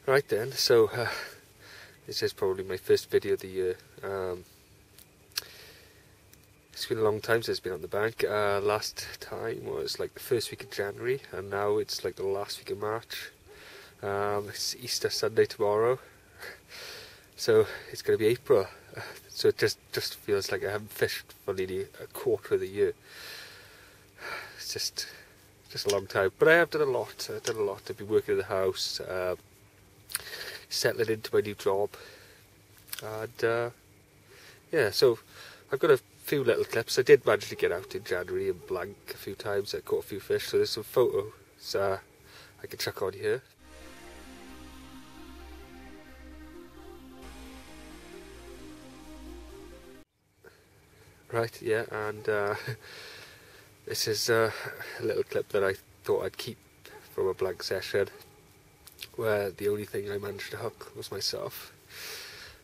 Right then, so this is probably my first video of the year. It's been a long time since I've been on the bank. Last time was like the first week of January, and now it's like the last week of March. It's Easter Sunday tomorrow, so it's going to be April. So it just feels like I haven't fished for nearly a quarter of the year. It's just a long time, but I have done a lot. I've done a lot. I've been working in the house, settling into my new job, and yeah. So I've got a few little clips. I did manage to get out in January and blank a few times. I caught a few fish, so there's some photos I can chuck on here. Right, yeah, and this is a little clip that I thought I'd keep from a blank session, where the only thing I managed to hook was myself.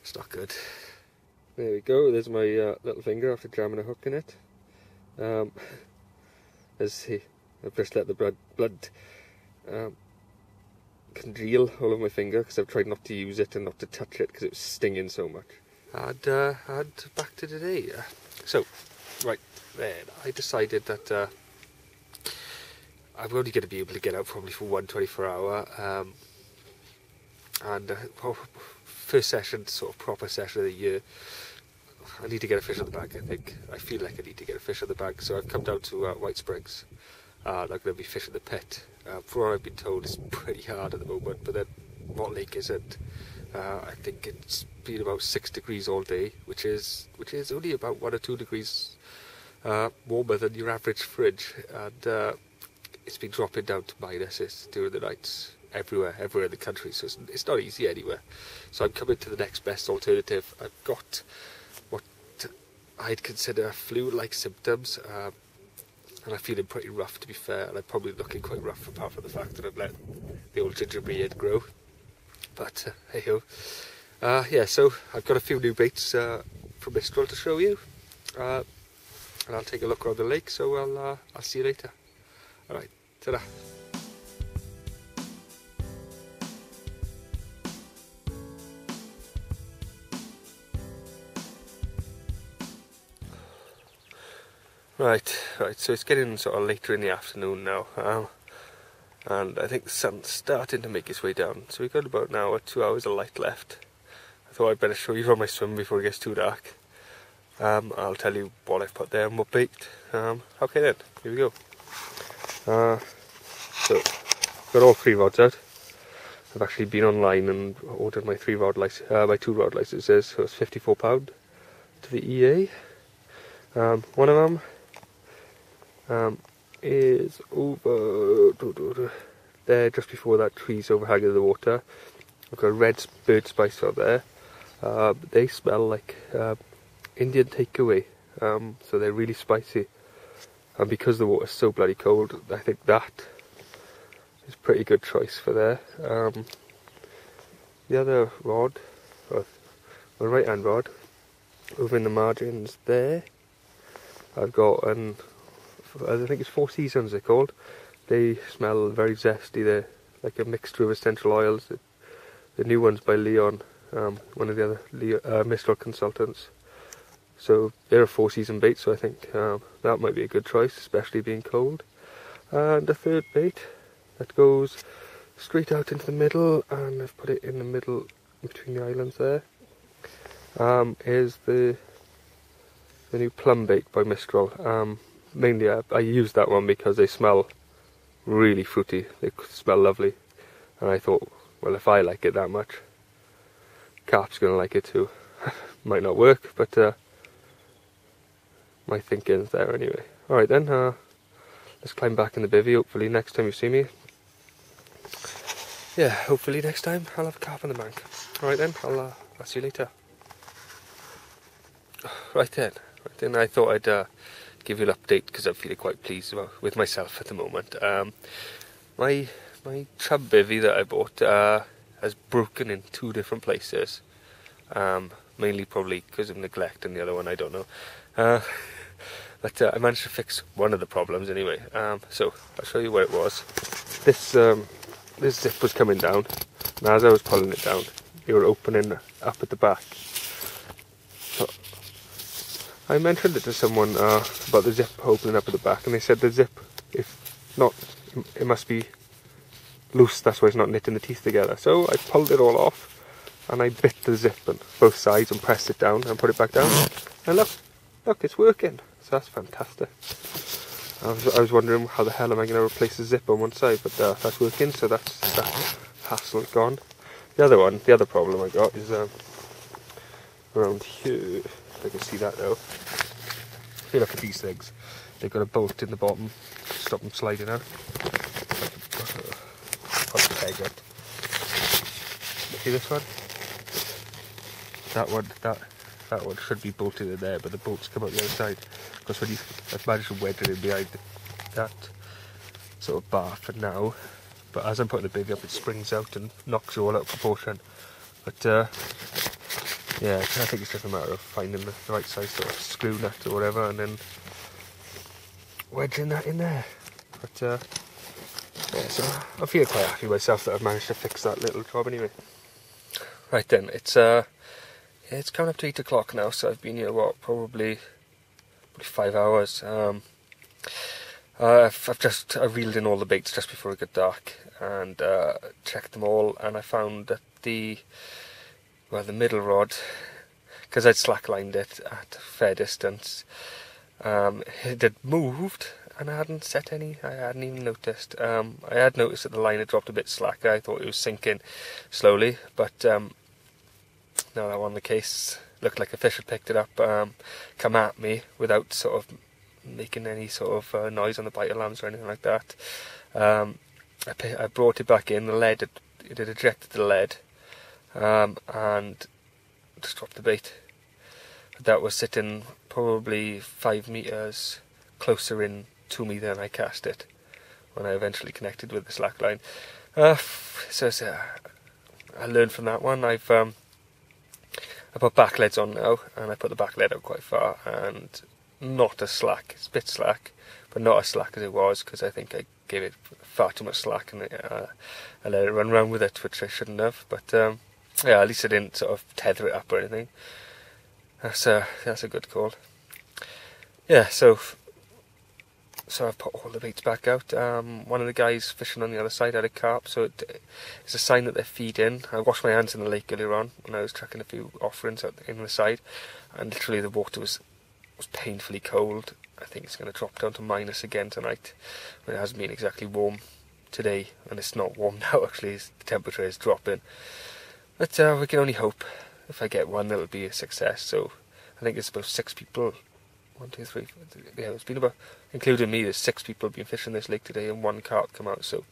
It's not good. There we go, there's my little finger after jamming a hook in it. As see, I've just let the blood congeal all over my finger, because I've tried not to use it and not to touch it because it was stinging so much. And back to today. So, right then, I decided that I'm only going to be able to get out probably for 1 24-hour, and first session, sort of proper session of the year. I need to get a fish on the bank. I feel like I need to get a fish on the bank, so I've come down to Whitesprings. I'm going to be fishing the pit. From what I've been told, it's pretty hard at the moment, but then what lake isn't? I think it's been about 6 degrees all day, which is only about 1 or 2 degrees warmer than your average fridge, and it's been dropping down to minuses during the nights everywhere in the country, so it's not easy anywhere. So I'm coming to the next best alternative. I've got what I'd consider flu-like symptoms, and I'm feeling pretty rough, to be fair, and I'm probably looking quite rough apart from the fact that I've let the old ginger beard grow. But hey ho. Yeah, so I've got a few new baits from Mistral to show you, and I'll take a look around the lake. So I'll see you later. All right, ta-da. Right. So it's getting sort of later in the afternoon now. And I think the sun's starting to make its way down, so we've got about an hour, 2 hours of light left. I thought I'd better show you on my swim before it gets too dark. I'll tell you what I've put there and what bait. Okay then, here we go. So, got all 3 rods out. I've actually been online and ordered my 2 rod licenses, so it's £54 to the EA. One of them is over there, just before that tree's overhanging the water. I've got a red bird spice out there. They smell like Indian takeaway, so they're really spicy, and because the water's so bloody cold, I think that is a pretty good choice for there. The other rod, my right hand rod, over in the margins there, I've got I think it's 4 Seasons they're called. They smell very zesty. They're like a mixture of essential oils. The new one's by Leon, one of the other Mistral consultants. So they're a 4 season bait, so I think that might be a good choice, especially being cold. And a third bait that goes straight out into the middle, and I've put it in the middle between the islands there, is the new plum bait by Mistral. Mainly I use that one because they smell really fruity, they smell lovely, and I thought, well, if I like it that much, Carp's going to like it too. Might not work, but my thinking's there anyway. Alright then, let's climb back in the bivvy. Hopefully next time you see me, yeah, hopefully next time I'll have a carp on the bank. Alright then, I'll see you later. Right then, I thought I'd give you an update because I'm feeling quite pleased with myself at the moment. My chub bivvy that I bought has broken in 2 different places, mainly probably because of neglect, and the other one I don't know. But I managed to fix one of the problems anyway. So I'll show you where it was. This zip was coming down, And as I was pulling it down, they were opening up at the back. So I mentioned it to someone about the zip opening up at the back, and they said the zip, if not, it must be loose, that's why it's not knitting the teeth together. So I pulled it all off, and I bit the zip on both sides and pressed it down and put it back down. And look, it's working. So that's fantastic. I was wondering how the hell am I going to replace the zip on one side, but that's working, so that hassle is gone. The other problem I got is around here. If I can see that now. If you look at these things, they've got a bolt in the bottom to stop them sliding out. Put the peg up. See this one? That one should be bolted in there, but the bolts come out the other side. Because when I've managed to wedge it in behind that sort of bar for now, but as I'm putting the big up, it springs out and knocks you all out of proportion. But yeah, I think it's just a matter of finding the right size sort of screw nut or whatever, and then wedging that in there. But yeah, so I feel quite happy myself that I've managed to fix that little job anyway. Right then, it's coming up to 8 o'clock now, so I've been here, probably 5 hours. I've reeled in all the baits just before it got dark, and checked them all, and I found that the middle rod, because I'd slacklined it at a fair distance, it had moved, and I hadn't set any. I hadn't even noticed. I had noticed that the line had dropped a bit slacker. I thought it was sinking slowly, but no, that wasn't the case. Looked like a fish had picked it up, come at me without sort of making any sort of noise on the bite alarms or anything like that. I brought it back in. The lead it had ejected the lead, and just dropped the bait. That was sitting probably 5 meters closer in to me than I cast it when I eventually connected with the slack line. So I learned from that one. I put back leads on now, and I put the back lead out quite far, and not as slack. It's a bit slack, but not as slack as it was, because I think I gave it far too much slack, and I let it run around with it, which I shouldn't have. But yeah, at least I didn't sort of tether it up or anything. That's a good call. Yeah, so I've put all the baits back out. One of the guys fishing on the other side had a carp, so it's a sign that they're feeding. I washed my hands in the lake earlier on when I was tracking a few offerings out in the side, and literally the water was painfully cold. I think it's going to drop down to minus again tonight, when it hasn't been exactly warm today, and it's not warm now actually. The temperature is dropping, but we can only hope. If I get one, it'll be a success. So I think it's about 6 people. 1, 2, 3. Yeah, it's been about, including me, there's 6 people been fishing this lake today, and 1 carp come out. So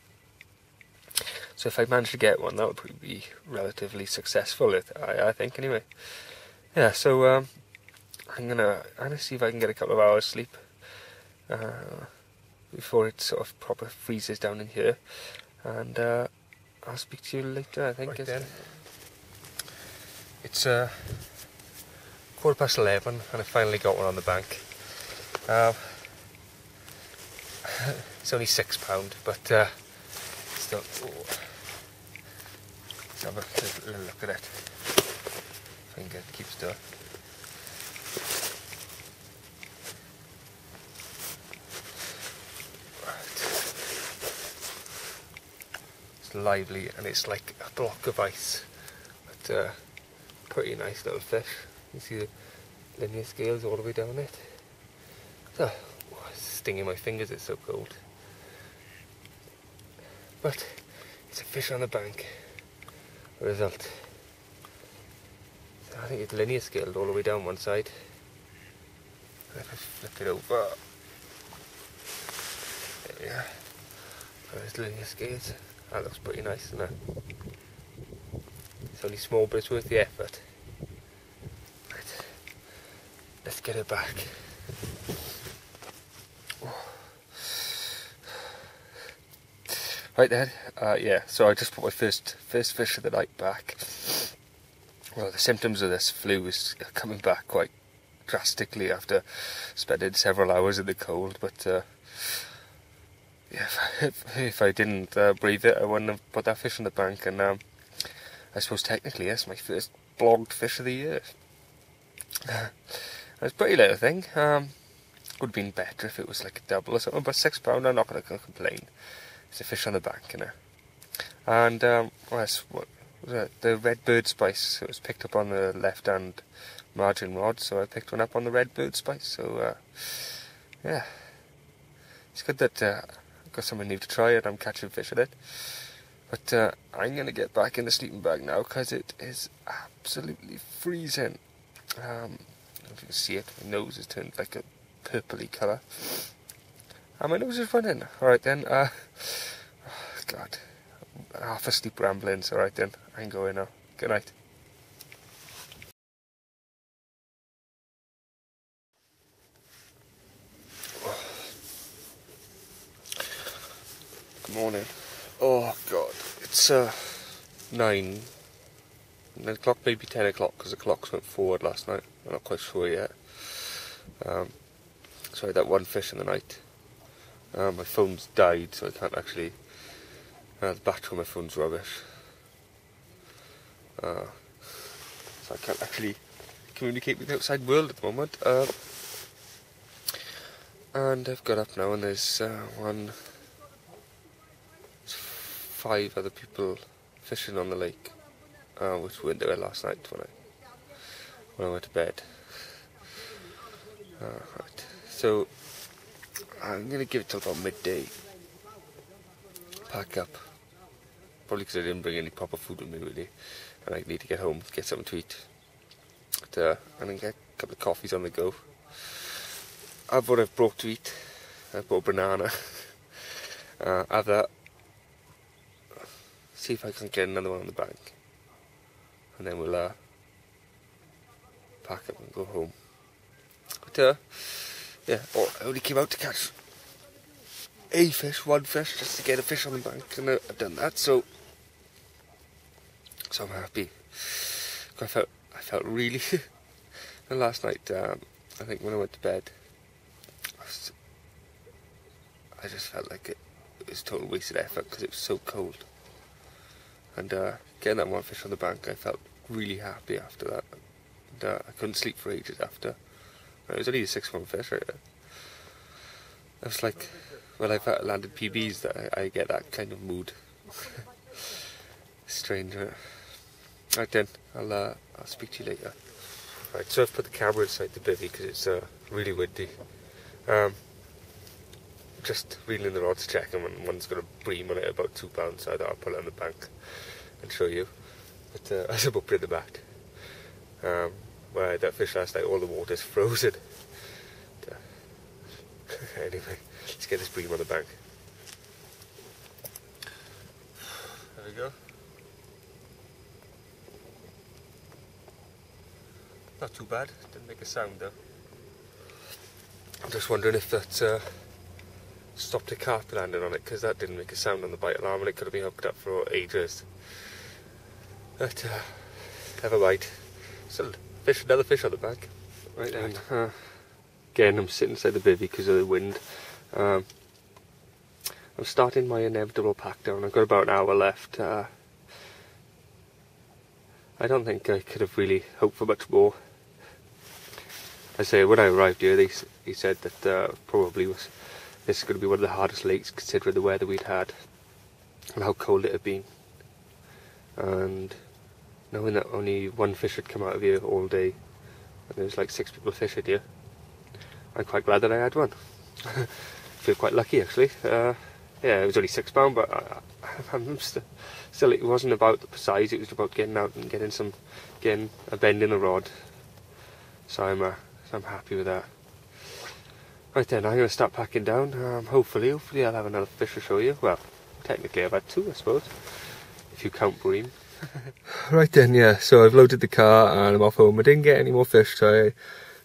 if I manage to get one, that would probably be relatively successful. I think anyway. Yeah. So I'm gonna see if I can get a couple of hours sleep before it sort of proper freezes down in here, and I'll speak to you later. I think. Right then. It's 11:15, and I finally got one on the bank. It's only £6, but still. Oh. Let's have a little look at it. If I can get it to keep still. Right. It's lively, and it's like a block of ice, but pretty nice little fish. You see the linear scales all the way down it. So, it's stinging my fingers, it's so cold. But it's a fish on the bank. Result. So I think it's linear scaled all the way down one side. And if I flip it over, there we are. There's linear scales. That looks pretty nice, doesn't it? It's only small, but it's worth the effort. Right. Let's get it back. Right then, yeah, so I just put my first fish of the night back. Well, the symptoms of this flu is coming back quite drastically after spending several hours in the cold, but yeah, if I didn't breathe it, I wouldn't have put that fish on the bank, and I suppose technically that's my first blogged fish of the year. It's a pretty little thing. Would have been better if it was like a double or something, but £6, I'm not going to complain. It's a fish on the bank, you know. And what was it? The red bird spice. It was picked up on the left hand margin rod, so I picked one up on the red bird spice. So yeah, it's good that I've got something new to try and I'm catching fish with it. But I'm going to get back in the sleeping bag now because it is absolutely freezing. I don't know if you can see it, my nose has turned like a purpley colour. And my nose is running. Alright then, oh God, half asleep ramblings. Alright then, I'm going now. Good night. Good morning. Oh God, it's 9 o'clock, maybe 10 o'clock, because the clocks went forward last night. I'm not quite sure yet. So I had that one fish in the night. My phone's died, so I can't actually. The battery on my phone's rubbish. So I can't actually communicate with the outside world at the moment. And I've got up now, and there's 5 other people fishing on the lake, which weren't there last night when I went to bed. Right. So I'm going to give it till about midday. Pack up. Probably because I didn't bring any proper food with me really, and I need to get home, get something to eat. But, and then get a couple of coffees on the go. Have what I've brought to eat. I brought a banana. Have that. See if I can get another one on the bank, and then we'll pack up and go home. But yeah, I only came out to catch one fish, just to get a fish on the bank, and I've done that. So I'm happy. I felt really. And last night, I think when I went to bed, I just felt like it was a total wasted effort because it was so cold. And getting that one fish on the bank, I felt really happy after that. And I couldn't sleep for ages after. It was only a 6-1 fish. I was like, well, I've landed PBs that I get that kind of mood. Strange. Right then, I'll speak to you later. Right, so I've put the camera inside the bivvy because it's really windy. Just reeling the rods, checking when one's got a bream on it about £2, so I thought I'll put it on the bank and show you. But I should put it in the back. Where I had that fish last night, all the water's frozen. Anyway, let's get this bream on the bank. There we go. Not too bad, didn't make a sound though. I'm just wondering if that's stopped a carp landing on it, because that didn't make a sound on the bite alarm and it could have been hooked up for ages. But never mind. Still another fish on the back. Right then. Again, I'm sitting inside the bivvy because of the wind. I'm starting my inevitable pack down. I've got about an hour left. I don't think I could have really hoped for much more. I say, when I arrived here, he said that probably this is going to be one of the hardest lakes considering the weather we'd had and how cold it had been. And knowing that only one fish had come out of here all day, and there was like 6 people fishing here, I'm quite glad that I had one. I feel quite lucky actually. Yeah, it was only £6, but I'm still, it wasn't about the size, it was about getting out and getting a bend in the rod. So I'm happy with that. Right then, I'm going to start packing down. Hopefully I'll have another fish to show you. Well, technically I've had 2, I suppose, if you count bream. Right then, yeah, so I've loaded the car and I'm off home. I didn't get any more fish, so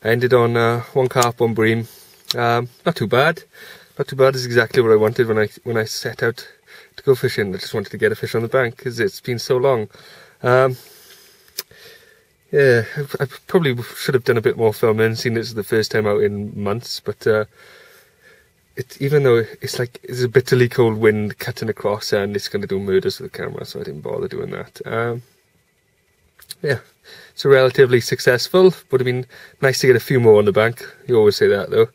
I ended on 1 carp, 1 bream. Not too bad. Not too bad is exactly what I wanted when I set out to go fishing. I just wanted to get a fish on the bank because it's been so long. Yeah, I probably should have done a bit more filming, seeing this is the first time out in months, but even though it's a bitterly cold wind cutting across and it's going to do murders to the camera, so I didn't bother doing that. yeah, so relatively successful, but I mean, nice to get a few more on the bank. You always say that though.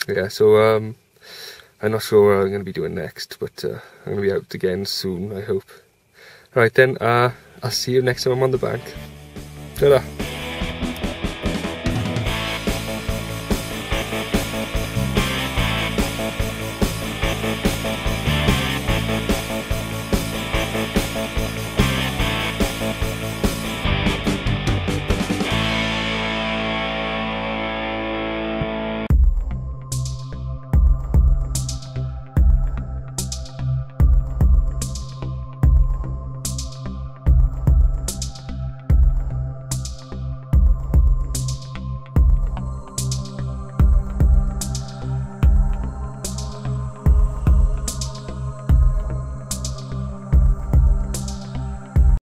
Yeah, so I'm not sure what I'm going to be doing next, but I'm going to be out again soon, I hope. Alright then, I'll see you next time I'm on the bank. Ta-da!